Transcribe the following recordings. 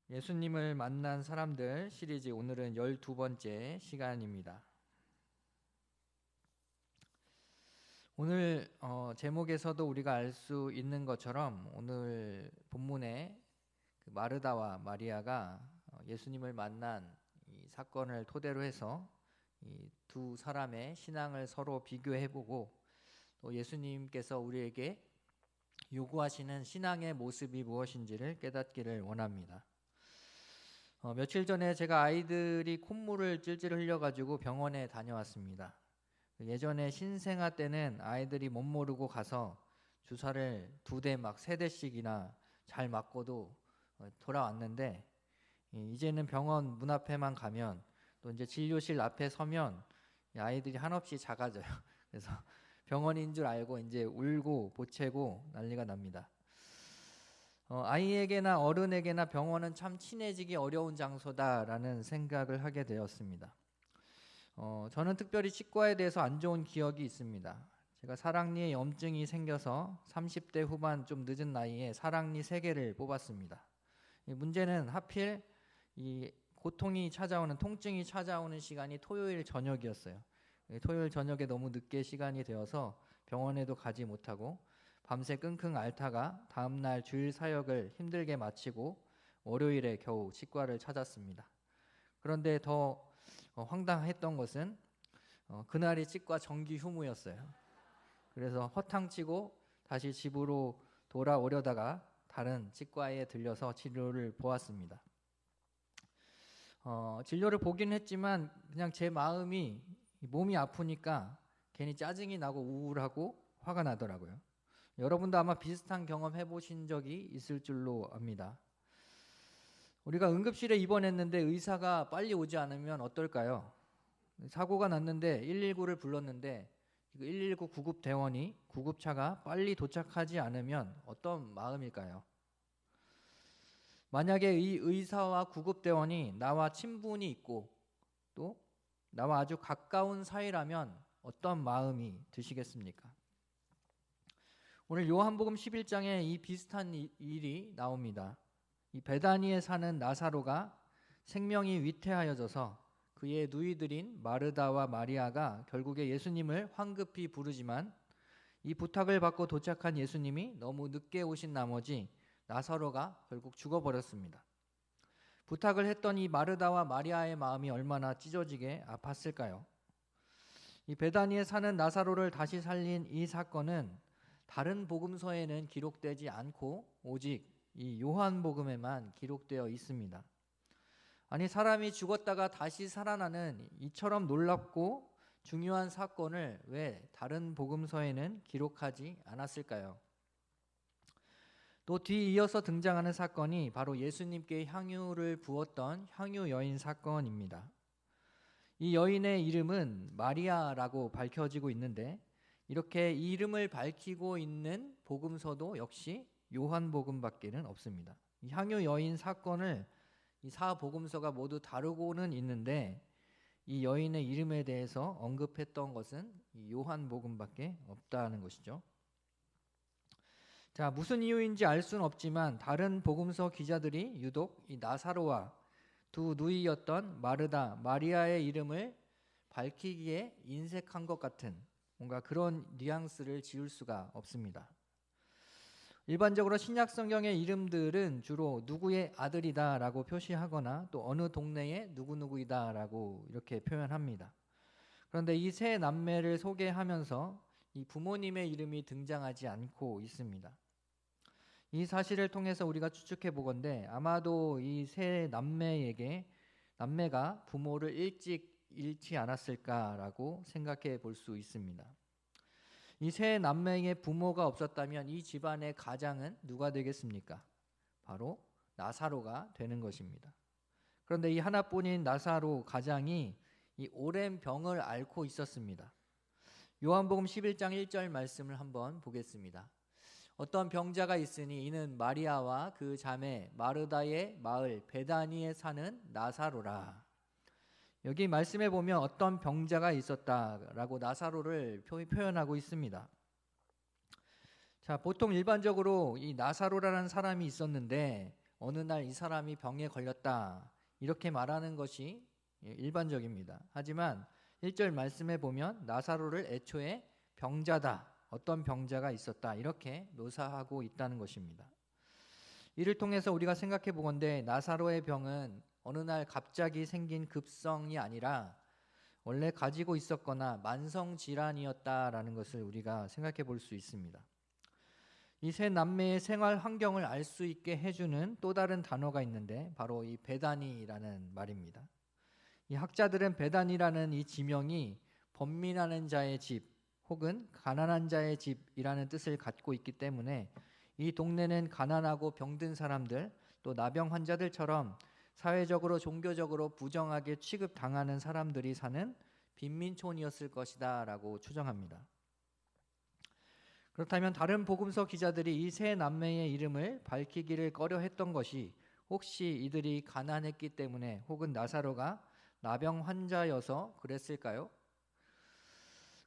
예수님을 만난 사람들 시리즈 오늘은 12번째 시간입니다. 오늘 제목에서도 우리가 알 수 있는 것처럼 오늘 본문에 마르다와 마리아가 예수님을 만난 이 사건을 토대로 해서 이 두 사람의 신앙을 서로 비교해보고 또 예수님께서 우리에게 요구하시는 신앙의 모습이 무엇인지를 깨닫기를 원합니다. 며칠 전에 제가 아이들이 콧물을 찔찔 흘려가지고 병원에 다녀왔습니다. 예전에 신생아 때는 아이들이 못 모르고 가서 주사를 2대 막 3대씩이나 잘 맞고도 돌아왔는데, 이제는 병원 문 앞에만 가면 또 이제 진료실 앞에 서면 아이들이 한없이 작아져요. 그래서 병원인 줄 알고 이제 울고 보채고 난리가 납니다. 아이에게나 어른에게나 병원은 참 친해지기 어려운 장소다라는 생각을 하게 되었습니다. 저는 특별히 치과에 대해서 안 좋은 기억이 있습니다. 제가 사랑니에 염증이 생겨서 30대 후반 좀 늦은 나이에 사랑니 3개를 뽑았습니다. 문제는 하필 이 고통이 찾아오는, 통증이 찾아오는 시간이 토요일 저녁이었어요. 토요일 저녁에 너무 늦게 시간이 되어서 병원에도 가지 못하고 밤새 끙끙 앓다가 다음날 주일 사역을 힘들게 마치고 월요일에 겨우 치과를 찾았습니다. 그런데 더 황당했던 것은 그날이 치과 정기 휴무였어요. 그래서 허탕치고 다시 집으로 돌아오려다가 다른 치과에 들려서 치료를 보았습니다. 진료를 보긴 했지만 그냥 제 마음이, 몸이 아프니까 괜히 짜증이 나고 우울하고 화가 나더라고요. 여러분도 아마 비슷한 경험 해보신 적이 있을 줄로 압니다. 우리가 응급실에 입원했는데 의사가 빨리 오지 않으면 어떨까요? 사고가 났는데 119를 불렀는데 119 구급대원이 구급차가 빨리 도착하지 않으면 어떤 마음일까요? 만약에 이 의사와 구급대원이 나와 친분이 있고 또 나와 아주 가까운 사이라면 어떤 마음이 드시겠습니까? 오늘 요한복음 11장에 이 비슷한 일이 나옵니다. 이 베다니에 사는 나사로가 생명이 위태하여져서 그의 누이들인 마르다와 마리아가 결국에 예수님을 황급히 부르지만 이 부탁을 받고 도착한 예수님이 너무 늦게 오신 나머지 나사로가 결국 죽어버렸습니다. 부탁을 했던 이 마르다와 마리아의 마음이 얼마나 찢어지게 아팠을까요? 이 베다니에 사는 나사로를 다시 살린 이 사건은 다른 복음서에는 기록되지 않고 오직 이 요한복음에만 기록되어 있습니다. 아니, 사람이 죽었다가 다시 살아나는 이처럼 놀랍고 중요한 사건을 왜 다른 복음서에는 기록하지 않았을까요? 또 뒤이어서 등장하는 사건이 바로 예수님께 향유를 부었던 향유 여인 사건입니다. 이 여인의 이름은 마리아라고 밝혀지고 있는데 이렇게 이름을 밝히고 있는 복음서도 역시 요한복음밖에는 없습니다. 이 향유 여인 사건을 이 사복음서가 모두 다루고는 있는데 이 여인의 이름에 대해서 언급했던 것은 이 요한복음밖에 없다는 것이죠. 자, 무슨 이유인지 알 수는 없지만 다른 복음서 기자들이 유독 이 나사로와 두 누이였던 마르다, 마리아의 이름을 밝히기에 인색한 것 같은 뭔가 그런 뉘앙스를 지울 수가 없습니다. 일반적으로 신약 성경의 이름들은 주로 누구의 아들이다라고 표시하거나 또 어느 동네의 누구누구이다라고 이렇게 표현합니다. 그런데 이 세 남매를 소개하면서 이 부모님의 이름이 등장하지 않고 있습니다. 이 사실을 통해서 우리가 추측해 보건대 아마도 이 세 남매가 부모를 일찍 잃지 않았을까라고 생각해 볼 수 있습니다. 이 세 남매의 부모가 없었다면 이 집안의 가장은 누가 되겠습니까? 바로 나사로가 되는 것입니다. 그런데 이 하나뿐인 나사로 가장이 이 오랜 병을 앓고 있었습니다. 요한복음 11장 1절 말씀을 한번 보겠습니다. 어떤 병자가 있으니 이는 마리아와 그 자매 마르다의 마을 베다니에 사는 나사로라. 여기 말씀에 보면 어떤 병자가 있었다라고 나사로를 표현하고 있습니다. 자, 보통 일반적으로 이 나사로라는 사람이 있었는데 어느 날 이 사람이 병에 걸렸다 이렇게 말하는 것이 일반적입니다. 하지만 1절 말씀에 보면 나사로를 애초에 병자다, 어떤 병자가 있었다 이렇게 묘사하고 있다는 것입니다. 이를 통해서 우리가 생각해 보건대 나사로의 병은 어느 날 갑자기 생긴 급성이 아니라 원래 가지고 있었거나 만성 질환이었다라는 것을 우리가 생각해 볼 수 있습니다. 이 세 남매의 생활 환경을 알 수 있게 해주는 또 다른 단어가 있는데 바로 이 베다니라는 말입니다. 이 학자들은 베다니라는 이 지명이 번민하는 자의 집 혹은 가난한 자의 집이라는 뜻을 갖고 있기 때문에 이 동네는 가난하고 병든 사람들 또 나병 환자들처럼 사회적으로 종교적으로 부정하게 취급당하는 사람들이 사는 빈민촌이었을 것이다 라고 추정합니다. 그렇다면 다른 복음서 기자들이 이 세 남매의 이름을 밝히기를 꺼려했던 것이 혹시 이들이 가난했기 때문에 혹은 나사로가 나병 환자여서 그랬을까요?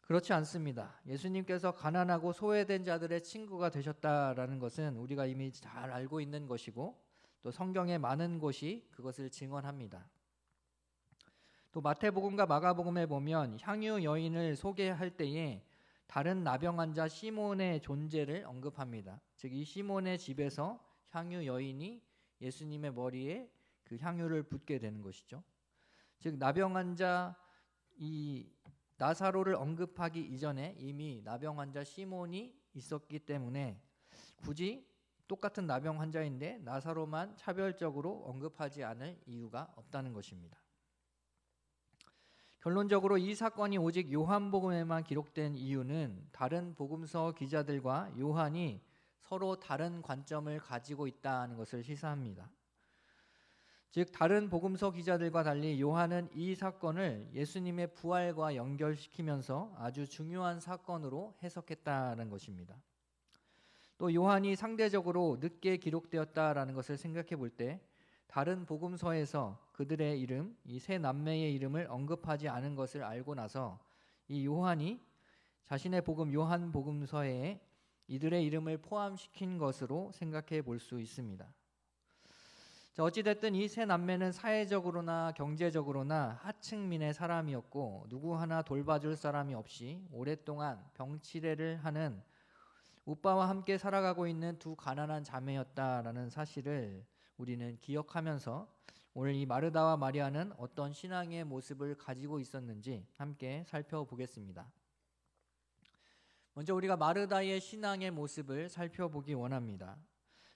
그렇지 않습니다. 예수님께서 가난하고 소외된 자들의 친구가 되셨다라는 것은 우리가 이미 잘 알고 있는 것이고 또 성경의 많은 곳이 그것을 증언합니다. 또 마태복음과 마가복음에 보면 향유 여인을 소개할 때에 다른 나병 환자 시몬의 존재를 언급합니다. 즉 이 시몬의 집에서 향유 여인이 예수님의 머리에 그 향유를 붓게 되는 것이죠. 즉 나병 환자 이 나사로를 언급하기 이전에 이미 나병 환자 시몬이 있었기 때문에 굳이 똑같은 나병 환자인데 나사로만 차별적으로 언급하지 않을 이유가 없다는 것입니다. 결론적으로 이 사건이 오직 요한복음에만 기록된 이유는 다른 복음서 기자들과 요한이 서로 다른 관점을 가지고 있다는 것을 시사합니다. 즉 다른 복음서 기자들과 달리 요한은 이 사건을 예수님의 부활과 연결시키면서 아주 중요한 사건으로 해석했다는 것입니다. 또 요한이 상대적으로 늦게 기록되었다라는 것을 생각해 볼 때 다른 복음서에서 그들의 이름, 이 세 남매의 이름을 언급하지 않은 것을 알고 나서 이 요한이 자신의 복음 요한 복음서에 이들의 이름을 포함시킨 것으로 생각해 볼 수 있습니다. 자, 어찌됐든 이 세 남매는 사회적으로나 경제적으로나 하층민의 사람이었고 누구 하나 돌봐줄 사람이 없이 오랫동안 병치레를 하는 오빠와 함께 살아가고 있는 두 가난한 자매였다라는 사실을 우리는 기억하면서 오늘 이 마르다와 마리아는 어떤 신앙의 모습을 가지고 있었는지 함께 살펴보겠습니다. 먼저 우리가 마르다의 신앙의 모습을 살펴보기 원합니다.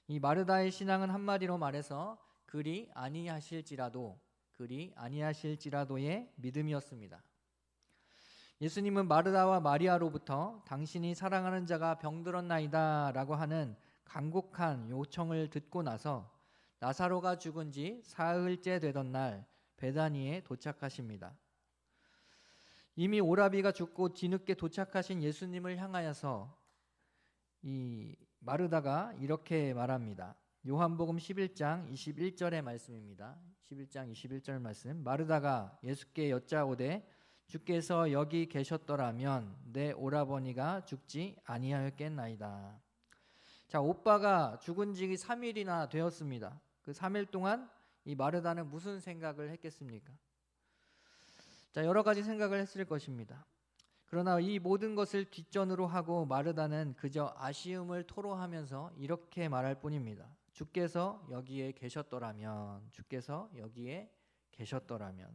이 마르다의 신앙은 한마디로 말해서 그리 아니하실지라도의 믿음이었습니다. 예수님은 마르다와 마리아로부터 당신이 사랑하는 자가 병들었나이다 라고 하는 간곡한 요청을 듣고 나서 나사로가 죽은 지 사흘째 되던 날 베다니에 도착하십니다. 이미 오라비가 죽고 뒤늦게 도착하신 예수님을 향하여서 이 마르다가 이렇게 말합니다. 요한복음 11장 21절의 말씀입니다. 11장 21절 말씀. 마르다가 예수께 여짜오되 주께서 여기 계셨더라면 내 오라버니가 죽지 아니하였겠나이다. 자, 오빠가 죽은 지 3일이나 되었습니다. 그 3일 동안 이 마르다는 무슨 생각을 했겠습니까? 자, 여러 가지 생각을 했을 것입니다. 그러나 이 모든 것을 뒷전으로 하고 마르다는 그저 아쉬움을 토로하면서 이렇게 말할 뿐입니다. 주께서 여기에 계셨더라면, 주께서 여기에 계셨더라면.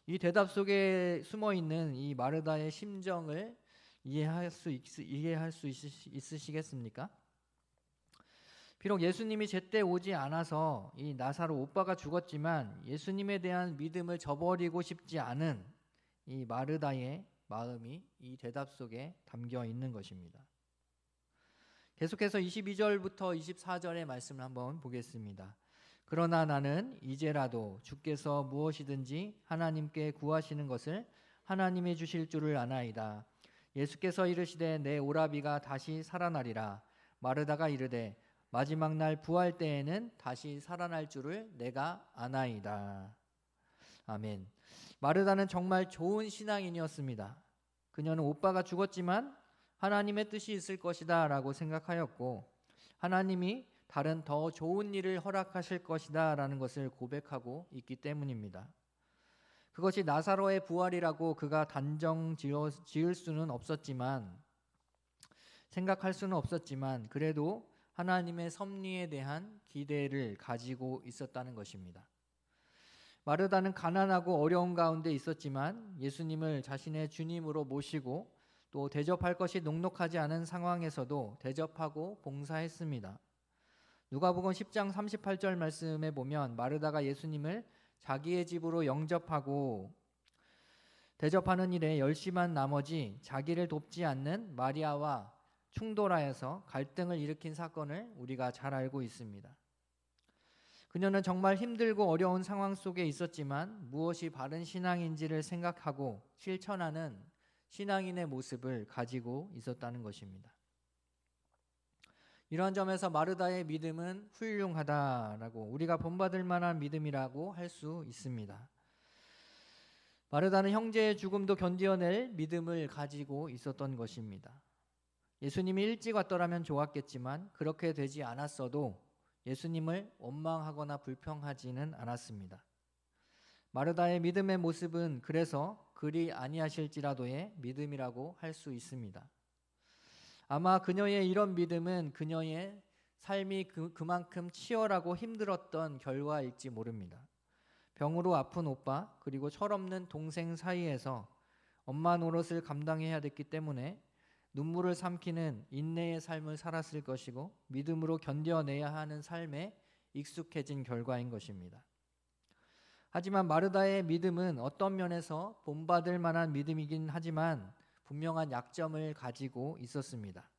이 대답 속에 숨어 있는 이 마르다의 심정을 이해할 수 있으시겠습니까? 비록 예수님이 제때 오지 않아서 이 나사로 오빠가 죽었지만 예수님에 대한 믿음을 저버리고 싶지 않은 이 마르다의 마음이 이 대답 속에 담겨 있는 것입니다. 계속해서 22절부터 24절의 말씀을 한번 보겠습니다. 그러나 나는 이제라도 주께서 무엇이든지 하나님께 구하시는 것을 하나님이 주실 줄을 아나이다. 예수께서 이르시되 내 오라비가 다시 살아나리라. 마르다가 이르되 마지막 날 부활 때에는 다시 살아날 줄을 내가 아나이다. 아멘. 마르다는 정말 좋은 신앙인이었습니다. 그녀는 오빠가 죽었지만 하나님의 뜻이 있을 것이다 라고 생각하였고 하나님이 다른 더 좋은 일을 허락하실 것이다 라는 것을 고백하고 있기 때문입니다. 그것이 나사로의 부활이라고 그가 단정 지을 수는 없었지만, 생각할 수는 없었지만, 그래도 하나님의 섭리에 대한 기대를 가지고 있었다는 것입니다. 마르다는 가난하고 어려운 가운데 있었지만 예수님을 자신의 주님으로 모시고 또 대접할 것이 녹록하지 않은 상황에서도 대접하고 봉사했습니다. 누가복음 10장 38절 말씀에 보면 마르다가 예수님을 자기의 집으로 영접하고 대접하는 일에 열심한 나머지 자기를 돕지 않는 마리아와 충돌하여서 갈등을 일으킨 사건을 우리가 잘 알고 있습니다. 그녀는 정말 힘들고 어려운 상황 속에 있었지만 무엇이 바른 신앙인지를 생각하고 실천하는 신앙인의 모습을 가지고 있었다는 것입니다. 이러한 점에서 마르다의 믿음은 훌륭하다라고, 우리가 본받을 만한 믿음이라고 할 수 있습니다. 마르다는 형제의 죽음도 견디어낼 믿음을 가지고 있었던 것입니다. 예수님이 일찍 왔더라면 좋았겠지만 그렇게 되지 않았어도 예수님을 원망하거나 불평하지는 않았습니다. 마르다의 믿음의 모습은 그래서 그리 아니하실지라도의 믿음이라고 할 수 있습니다. 아마 그녀의 이런 믿음은 그녀의 삶이 그만큼 치열하고 힘들었던 결과일지 모릅니다. 병으로 아픈 오빠 그리고 철없는 동생 사이에서 엄마 노릇을 감당해야 됐기 때문에 눈물을 삼키는 인내의 삶을 살았을 것이고 믿음으로 견뎌내야 하는 삶에 익숙해진 결과인 것입니다. 하지만 마르다의 믿음은 어떤 면에서 본받을 만한 믿음이긴 하지만 분명한 약점을 가지고 있었습니다.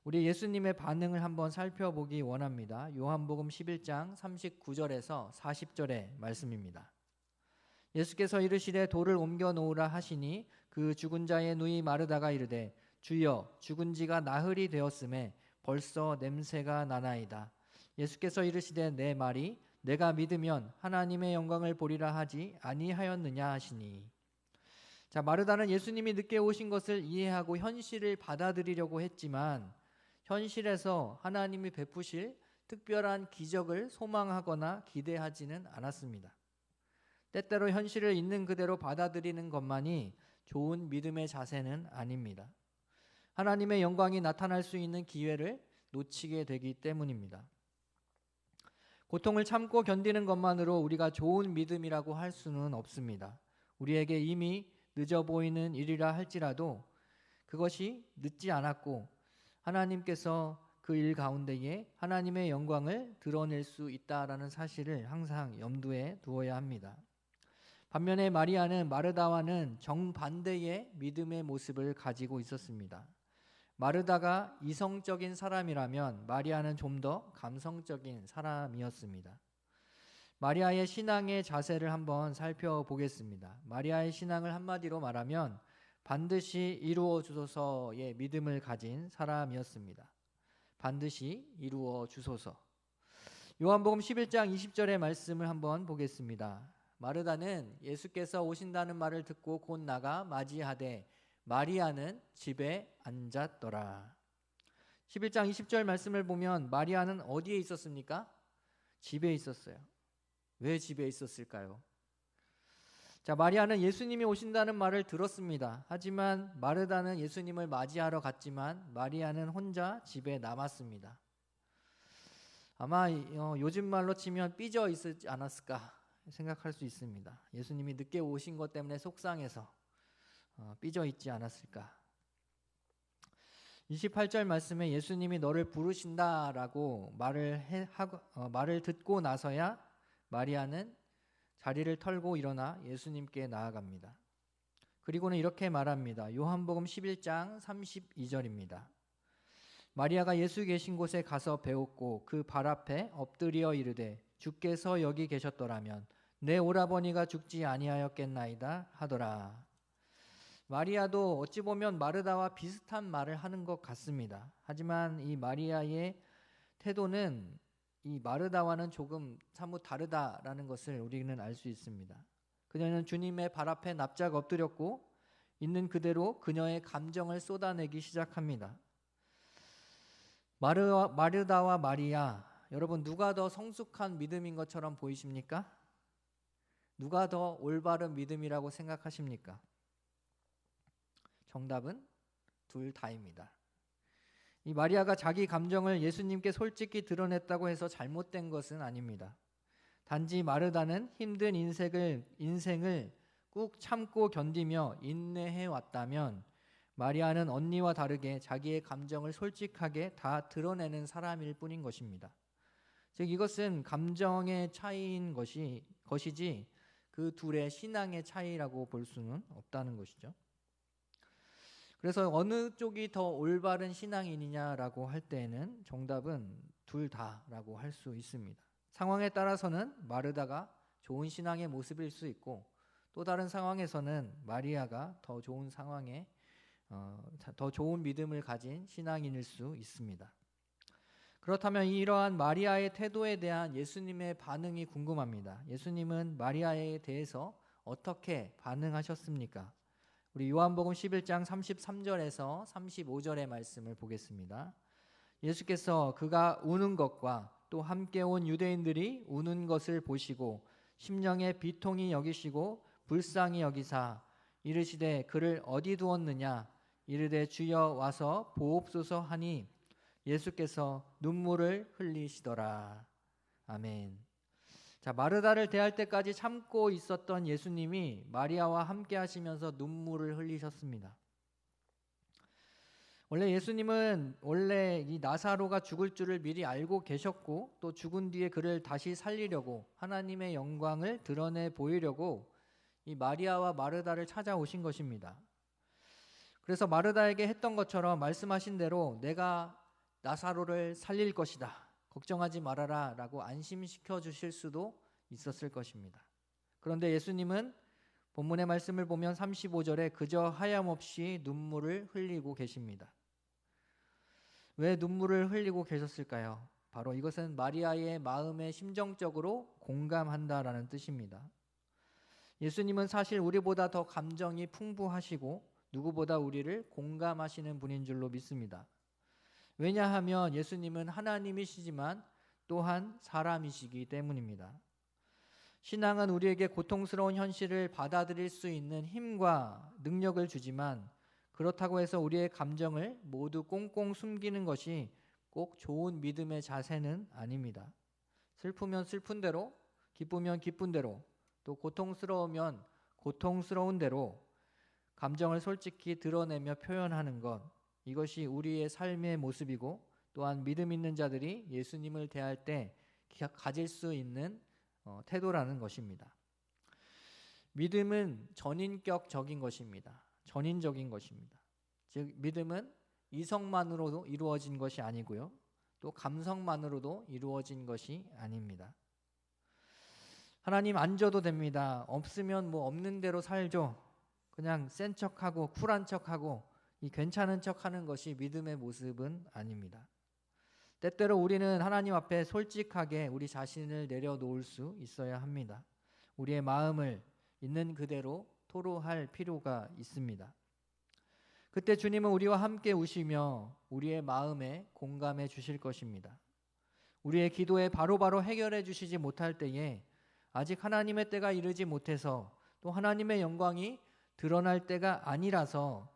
우리 예수님의 반응을 한번 살펴보기 원합니다. 요한복음 11장 39절에서 40절의 말씀입니다. 예수께서 이르시되 돌을 옮겨 놓으라 하시니 그 죽은 자의 누이 마르다가 이르되 주여 죽은 지가 나흘이 되었음에 벌써 냄새가 나나이다. 예수께서 이르시되 내 말이 내가 믿으면 하나님의 영광을 보리라 하지 아니하였느냐 하시니. 자, 마르다는 예수님이 늦게 오신 것을 이해하고 현실을 받아들이려고 했지만 현실에서 하나님이 베푸실 특별한 기적을 소망하거나 기대하지는 않았습니다. 때때로 현실을 있는 그대로 받아들이는 것만이 좋은 믿음의 자세는 아닙니다. 하나님의 영광이 나타날 수 있는 기회를 놓치게 되기 때문입니다. 고통을 참고 견디는 것만으로 우리가 좋은 믿음이라고 할 수는 없습니다. 우리에게 이미 늦어 보이는 일이라 할지라도 그것이 늦지 않았고 하나님께서 그 일 가운데에 하나님의 영광을 드러낼 수 있다라는 사실을 항상 염두에 두어야 합니다. 반면에 마리아는 마르다와는 정반대의 믿음의 모습을 가지고 있었습니다. 마르다가 이성적인 사람이라면 마리아는 좀 더 감성적인 사람이었습니다. 마리아의 신앙의 자세를 한번 살펴보겠습니다. 마리아의 신앙을 한마디로 말하면 반드시 이루어 주소서의 믿음을 가진 사람이었습니다. 반드시 이루어 주소서. 요한복음 11장 20절의 말씀을 한번 보겠습니다. 마르다는 예수께서 오신다는 말을 듣고 곧 나가 맞이하되 마리아는 집에 앉았더라. 11장 20절 말씀을 보면 마리아는 어디에 있었습니까? 집에 있었어요. 왜 집에 있었을까요? 자, 마리아는 예수님이 오신다는 말을 들었습니다. 하지만 마르다는 예수님을 맞이하러 갔지만 마리아는 혼자 집에 남았습니다. 아마 요즘 말로 치면 삐져 있지 않았을까 생각할 수 있습니다. 예수님이 늦게 오신 것 때문에 속상해서 삐져 있지 않았을까. 28절 말씀에 예수님이 너를 부르신다라고 말을 듣고 나서야 마리아는 자리를 털고 일어나 예수님께 나아갑니다. 그리고는 이렇게 말합니다. 요한복음 11장 32절입니다. 마리아가 예수 계신 곳에 가서 배웠고 그 발 앞에 엎드려 이르되 주께서 여기 계셨더라면 내 오라버니가 죽지 아니하였겠나이다 하더라. 마리아도 어찌 보면 마르다와 비슷한 말을 하는 것 같습니다. 하지만 이 마리아의 태도는 이 마르다와는 조금 사뭇 다르다라는 것을 우리는 알 수 있습니다. 그녀는 주님의 발 앞에 납작 엎드렸고 있는 그대로 그녀의 감정을 쏟아내기 시작합니다. 마르다와 마리아, 여러분 누가 더 성숙한 믿음인 것처럼 보이십니까? 누가 더 올바른 믿음이라고 생각하십니까? 정답은 둘 다입니다. 이 마리아가 자기 감정을 예수님께 솔직히 드러냈다고 해서 잘못된 것은 아닙니다. 단지 마르다는 힘든 인생을 꾹 참고 견디며 인내해 왔다면, 마리아는 언니와 다르게 자기의 감정을 솔직하게 다 드러내는 사람일 뿐인 것입니다. 즉 이것은 감정의 차이인 것이지 그 둘의 신앙의 차이라고 볼 수는 없다는 것이죠. 그래서 어느 쪽이 더 올바른 신앙인이냐라고 할 때에는 정답은 둘 다라고 할 수 있습니다. 상황에 따라서는 마르다가 좋은 신앙의 모습일 수 있고, 또 다른 상황에서는 마리아가 더 좋은 믿음을 가진 신앙인일 수 있습니다. 그렇다면 이러한 마리아의 태도에 대한 예수님의 반응이 궁금합니다. 예수님은 마리아에 대해서 어떻게 반응하셨습니까? 우리 요한복음 11장 33절에서 35절의 말씀을 보겠습니다. 예수께서 그가 우는 것과 또 함께 온 유대인들이 우는 것을 보시고 심령에 비통히 여기시고 불쌍히 여기사 이르시되 그를 어디 두었느냐? 이르되 주여 와서 보옵소서 하니 예수께서 눈물을 흘리시더라. 아멘. 자, 마르다를 대할 때까지 참고 있었던 예수님이 마리아와 함께 하시면서 눈물을 흘리셨습니다. 원래 예수님은 이 나사로가 죽을 줄을 미리 알고 계셨고, 또 죽은 뒤에 그를 다시 살리려고 하나님의 영광을 드러내 보이려고 이 마리아와 마르다를 찾아오신 것입니다. 그래서 마르다에게 했던 것처럼 말씀하신 대로 내가 나사로를 살릴 것이다, 걱정하지 말아라 라고 안심시켜 주실 수도 있었을 것입니다. 그런데 예수님은 본문의 말씀을 보면 35절에 그저 하염없이 눈물을 흘리고 계십니다. 왜 눈물을 흘리고 계셨을까요? 바로 이것은 마리아의 마음에 심정적으로 공감한다라는 뜻입니다. 예수님은 사실 우리보다 더 감정이 풍부하시고 누구보다 우리를 공감하시는 분인 줄로 믿습니다. 왜냐하면 예수님은 하나님이시지만 또한 사람이시기 때문입니다. 신앙은 우리에게 고통스러운 현실을 받아들일 수 있는 힘과 능력을 주지만, 그렇다고 해서 우리의 감정을 모두 꽁꽁 숨기는 것이 꼭 좋은 믿음의 자세는 아닙니다. 슬프면 슬픈 대로, 기쁘면 기쁜 대로, 또 고통스러우면 고통스러운 대로 감정을 솔직히 드러내며 표현하는 것, 이것이 우리의 삶의 모습이고, 또한 믿음 있는 자들이 예수님을 대할 때 가질 수 있는 태도라는 것입니다. 믿음은 전인격적인 것입니다. 전인적인 것입니다. 즉 믿음은 이성만으로도 이루어진 것이 아니고요, 또 감성만으로도 이루어진 것이 아닙니다. 하나님 안 줘도 됩니다. 없으면 뭐 없는 대로 살죠. 그냥 센 척하고 쿨한 척하고 이 괜찮은 척하는 것이 믿음의 모습은 아닙니다. 때때로 우리는 하나님 앞에 솔직하게 우리 자신을 내려놓을 수 있어야 합니다. 우리의 마음을 있는 그대로 토로할 필요가 있습니다. 그때 주님은 우리와 함께 우시며 우리의 마음에 공감해 주실 것입니다. 우리의 기도에 바로바로 해결해 주시지 못할 때에 아직 하나님의 때가 이르지 못해서, 또 하나님의 영광이 드러날 때가 아니라서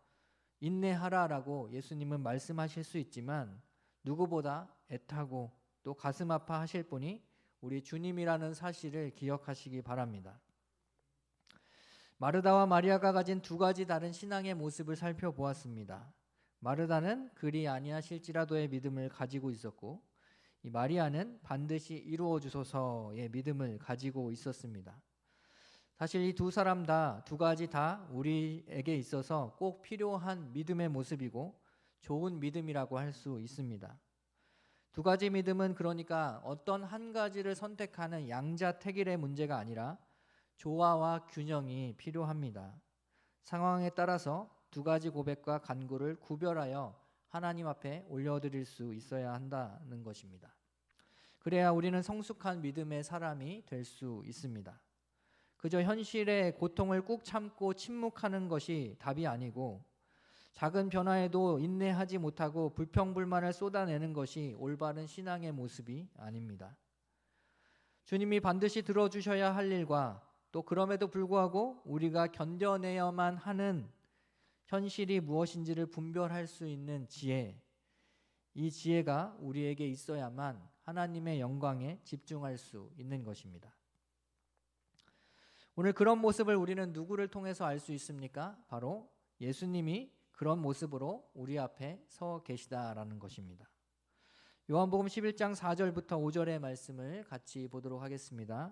인내하라라고 예수님은 말씀하실 수 있지만, 누구보다 애타고 또 가슴 아파하실 분이 우리 주님이라는 사실을 기억하시기 바랍니다. 마르다와 마리아가 가진 두 가지 다른 신앙의 모습을 살펴보았습니다. 마르다는 그리 아니하실지라도의 믿음을 가지고 있었고, 이 마리아는 반드시 이루어 주소서의 믿음을 가지고 있었습니다. 사실 이 두 사람 두 가지 다 우리에게 있어서 꼭 필요한 믿음의 모습이고 좋은 믿음이라고 할 수 있습니다. 두 가지 믿음은 그러니까 어떤 한 가지를 선택하는 양자택일의 문제가 아니라 조화와 균형이 필요합니다. 상황에 따라서 두 가지 고백과 간구를 구별하여 하나님 앞에 올려드릴 수 있어야 한다는 것입니다. 그래야 우리는 성숙한 믿음의 사람이 될 수 있습니다. 그저 현실의 고통을 꾹 참고 침묵하는 것이 답이 아니고, 작은 변화에도 인내하지 못하고 불평불만을 쏟아내는 것이 올바른 신앙의 모습이 아닙니다. 주님이 반드시 들어주셔야 할 일과 또 그럼에도 불구하고 우리가 견뎌내야만 하는 현실이 무엇인지를 분별할 수 있는 지혜, 이 지혜가 우리에게 있어야만 하나님의 영광에 집중할 수 있는 것입니다. 오늘 그런 모습을 우리는 누구를 통해서 알 수 있습니까? 바로 예수님이 그런 모습으로 우리 앞에 서 계시다라는 것입니다. 요한복음 11장 4절부터 5절의 말씀을 같이 보도록 하겠습니다.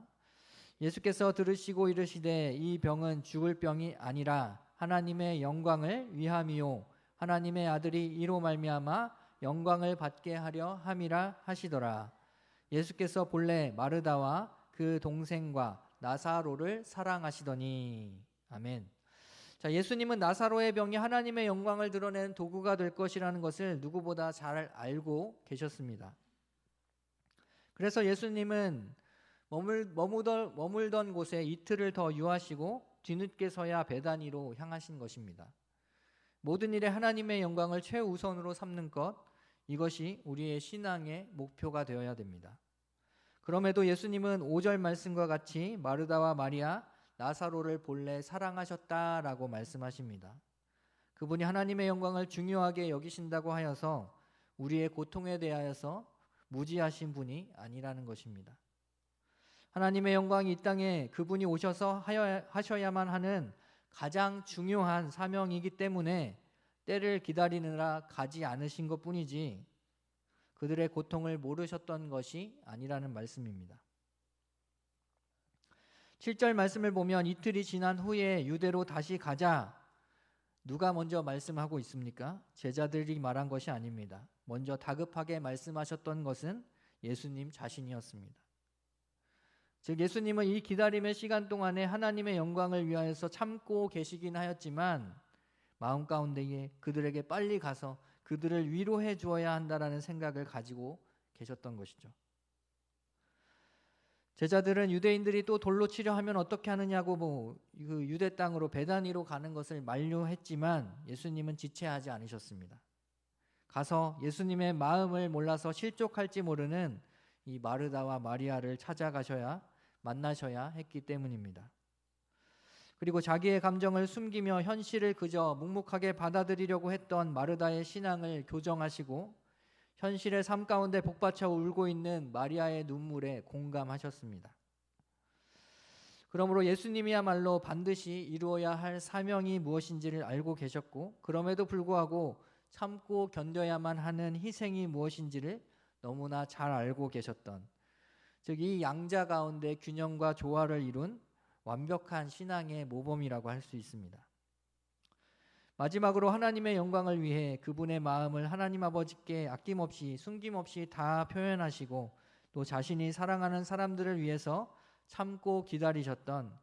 예수께서 들으시고 이르시되 이 병은 죽을 병이 아니라 하나님의 영광을 위함이요 하나님의 아들이 이로 말미암아 영광을 받게 하려 함이라 하시더라. 예수께서 본래 마르다와 그 동생과 나사로를 사랑하시더니. 아멘. 자, 예수님은 나사로의 병이 하나님의 영광을 드러내는 도구가 될 것이라는 것을 누구보다 잘 알고 계셨습니다. 그래서 예수님은 머물던 곳에 이틀을 더 유하시고 뒤늦게서야 베다니로 향하신 것입니다. 모든 일에 하나님의 영광을 최우선으로 삼는 것, 이것이 우리의 신앙의 목표가 되어야 됩니다. 그럼에도 예수님은 5절 말씀과 같이 마르다와 마리아, 나사로를 본래 사랑하셨다라고 말씀하십니다. 그분이 하나님의 영광을 중요하게 여기신다고 하여서 우리의 고통에 대하여서 무지하신 분이 아니라는 것입니다. 하나님의 영광이 이 땅에 그분이 오셔서 하셔야만 하는 가장 중요한 사명이기 때문에 때를 기다리느라 가지 않으신 것뿐이지 그들의 고통을 모르셨던 것이 아니라는 말씀입니다. 7절 말씀을 보면 이틀이 지난 후에 유대로 다시 가자. 누가 먼저 말씀하고 있습니까? 제자들이 말한 것이 아닙니다. 먼저 다급하게 말씀하셨던 것은 예수님 자신이었습니다. 즉 예수님은 이 기다림의 시간 동안에 하나님의 영광을 위하여서 참고 계시긴 하였지만 마음 가운데에 그들에게 빨리 가서 그들을 위로해 주어야 한다라는 생각을 가지고 계셨던 것이죠. 제자들은 유대인들이 또 돌로 치려 하면 어떻게 하느냐고 그 유대 땅으로 베다니로 가는 것을 만류했지만 예수님은 지체하지 않으셨습니다. 가서 예수님의 마음을 몰라서 실족할지 모르는 이 마르다와 마리아를 만나셔야 했기 때문입니다. 그리고 자기의 감정을 숨기며 현실을 그저 묵묵하게 받아들이려고 했던 마르다의 신앙을 교정하시고 현실의 삶 가운데 복받쳐 울고 있는 마리아의 눈물에 공감하셨습니다. 그러므로 예수님이야말로 반드시 이루어야 할 사명이 무엇인지를 알고 계셨고 그럼에도 불구하고 참고 견뎌야만 하는 희생이 무엇인지를 너무나 잘 알고 계셨던, 즉 이 양자 가운데 균형과 조화를 이룬 완벽한 신앙의 모범이라고 할 수 있습니다. 마지막으로 하나님의 영광을 위해 그분의 마음을 하나님 아버지께 아낌없이 숨김없이 다 표현하시고 또 자신이 사랑하는 사람들을 위해서 참고 기다리셨던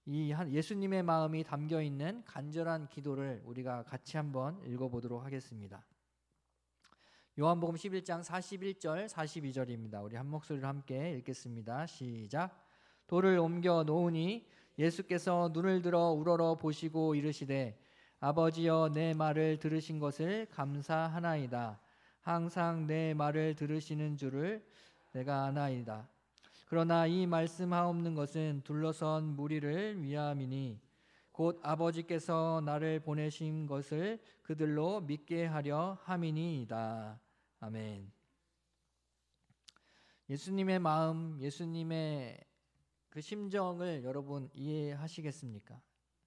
이 예수님의 마음이 담겨있는 간절한 기도를 우리가 같이 한번 읽어보도록 하겠습니다. 요한복음 11장 41절 42절입니다. 우리 한 목소리로 함께 읽겠습니다. 시작. 돌을 옮겨 놓으니 예수께서 눈을 들어 우러러 보시고 이르시되 아버지여 내 말을 들으신 것을 감사하나이다. 항상 내 말을 들으시는 줄을 내가 아나이다. 그러나 이 말씀하옵는 것은 둘러선 무리를 위함이니 곧 아버지께서 나를 보내신 것을 그들로 믿게 하려 함이니이다. 아멘. 예수님의 마음, 예수님의 그 심정을 여러분 이해하시겠습니까?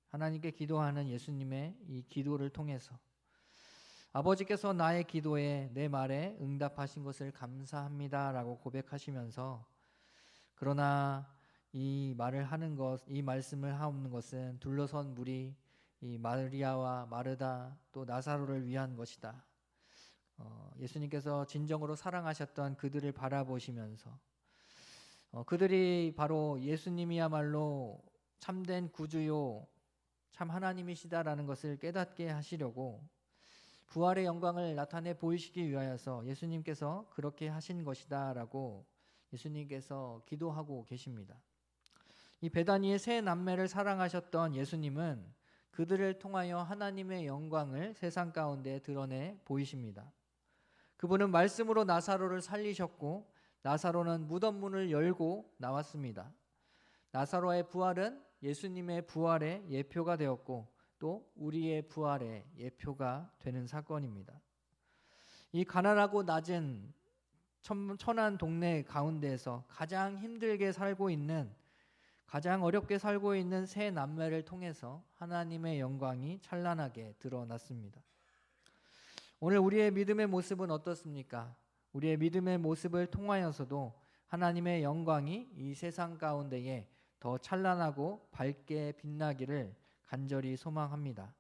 하나님께 기도하는 예수님의 이 기도를 통해서 아버지께서 나의 기도에 내 말에 응답하신 것을 감사합니다라고 고백하시면서 그러나 이 말을 하는 것, 이 말씀을 하옵는 것은 둘러선 무리, 이 마리아와 마르다 또 나사로를 위한 것이다. 예수님께서 진정으로 사랑하셨던 그들을 바라보시면서 그들이 바로 예수님이야말로 참된 구주요 참 하나님이시다라는 것을 깨닫게 하시려고 부활의 영광을 나타내 보이시기 위하여서 예수님께서 그렇게 하신 것이다라고 예수님께서 기도하고 계십니다. 이 베다니의 세 남매를 사랑하셨던 예수님은 그들을 통하여 하나님의 영광을 세상 가운데 드러내 보이십니다. 그분은 말씀으로 나사로를 살리셨고 나사로는 무덤 문을 열고 나왔습니다. 나사로의 부활은 예수님의 부활의 예표가 되었고 또 우리의 부활의 예표가 되는 사건입니다. 이 가난하고 낮은 천한 동네 가운데에서 가장 힘들게 살고 있는, 가장 어렵게 살고 있는 세 남매를 통해서 하나님의 영광이 찬란하게 드러났습니다. 오늘 우리의 믿음의 모습은 어떻습니까? 우리의 믿음의 모습을 통하여서도 하나님의 영광이 이 세상 가운데에 더 찬란하고 밝게 빛나기를 간절히 소망합니다.